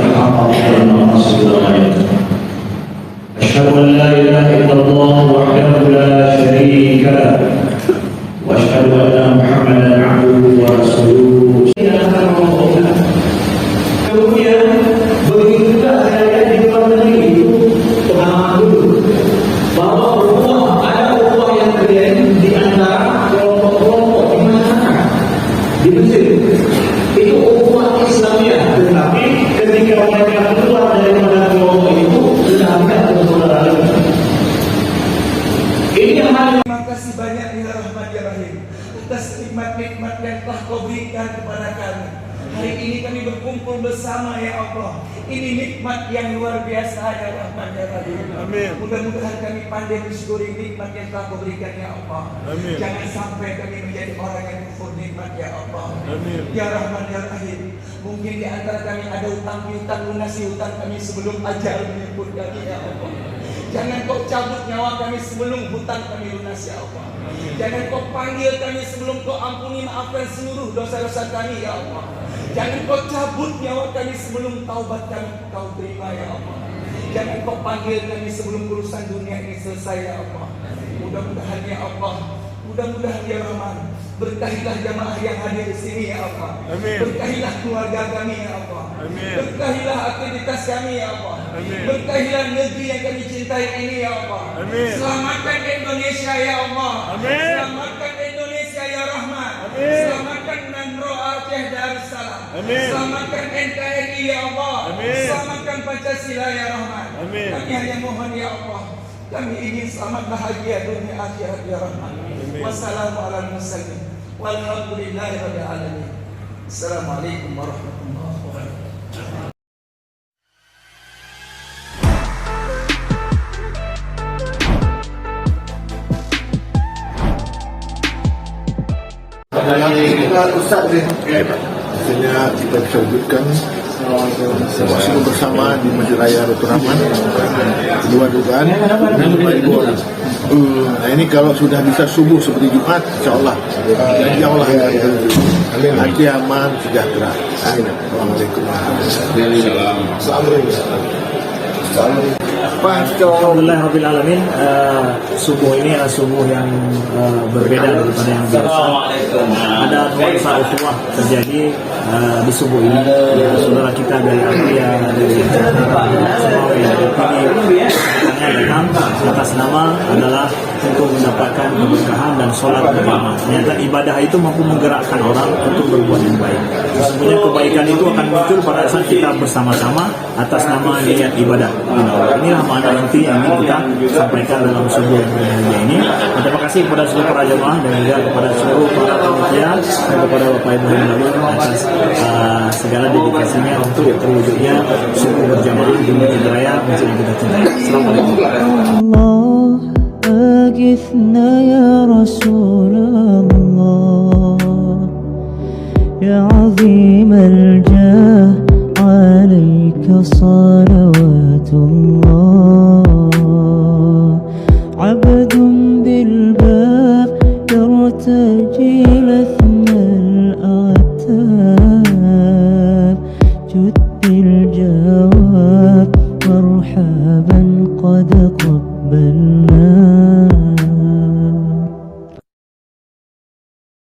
الحق وارنا مقاصد الغاية. أشهد أن لا إله إلا الله وحده لا شريك له وأشهد أن محمدا عبده ورسوله. Kemudian begitu juga ayat di luar negeri itu pemahaman dulu bahwa ada ukhuwah yang terjadi di antara kelompok-kelompok di masyarakat di Mesir. Itu ukhuwah Islamiyah, tetapi ketika mereka keluar daripada kelompok itu sudah tidak bersaudara lagi. Ini yang hal. Terima kasih banyak ya Rahman ya Rahim atas nikmat-nikmat yang telah Kau berikan kepada kami. Hari ini kami berkumpul bersama ya Allah. Ini nikmat yang luar biasa ya Rahman ya Rahim. Amin. Mudah-mudahan kami pandai mensyukuri nikmat yang telah Kau berikan ya Allah. Amin. Jangan sampai kami menjadi orang yang kufur nikmat ya Allah. Amin. Ya Rahman ya Rahim. Mungkin di antara kami ada hutang piutang, lunasi hutang kami sebelum ajal menjemput kami ya Allah. Jangan Kau cabut nyawa kami sebelum hutang kami lunas ya Allah. Jangan Kau panggil kami sebelum Kau ampuni maafkan seluruh dosa-dosa kami ya Allah. Jangan Kau cabut nyawa kami sebelum taubat kami Kau terima ya Allah. Jangan Kau panggil kami sebelum urusan dunia ini selesai ya Allah. Mudah-mudahan ya Allah, mudah-mudahan ya Rahman, berkahilah jamaah yang hadir di sini ya Allah. Amin. Berkahilah keluarga kami ya Allah. Amin. Berkahilah aktivitas kami ya Allah. Amin. Berkahilah negeri yang kami cintai ini ya Allah. Amin. Selamatkan Indonesia ya Allah. Amin. Selamatkan Indonesia ya Rahman. Amin. Selamatkan Nanro Aceh Darussalam. Amin. Selamatkan NKRI ya Allah. Amin. Selamatkan Pancasila ya Rahman. Amin. Kami hanya mohon ya Allah, kami ingin selamat bahagia dunia akhirat ya Rahman. Wassalamualaikum walhamdulillahi rabbil alamin. Assalamualaikum warahmatullahi wabarakatuh. Ustaz ni, akhirnya kita bisa wujudkan semua bersama di Masjid Raya Dr. Rahman. Dua dugaan 5.000 orang. Nah ini kalau sudah bisa subuh seperti Jumat, insyaAllah janji Allah hati aman, sejahtera. Assalamualaikum warahmatullahi wabarakatuh. Alhamdulillahirabbil alamin. Subuh ini adalah subuh yang berbeda daripada yang biasa. Ada nuansa ukhuwah terjadi di subuh ini. Saudara kita dari Asia, dari semua yang terpilih datang atas nama adalah untuk mendapatkan keberkahan dan sholat bersama. Ternyata ibadah itu mampu menggerakkan orang untuk berbuat yang baik. Sesungguhnya kebaikan itu akan muncul pada saat kita bersama-sama atas nama niat ibadah. Inilah makna inti yang ingin kita sampaikan dalam subuh yang berbahagia ini. Terima kasih kepada seluruh para jemaah dan juga kepada seluruh para panitia dan kepada Bapak Ibu yang lalu atas segala dedikasinya untuk terwujudnya subuh berjamaah di Masjid Raya Masjid yang kita cintai. Assalamualaikum. أغثنا يا رسول الله يا عظيم الجاه عليك صلوات الله عبد بالباب يرتجي لثم الأعتاب جد بالجواب مرحبا قد قبلنا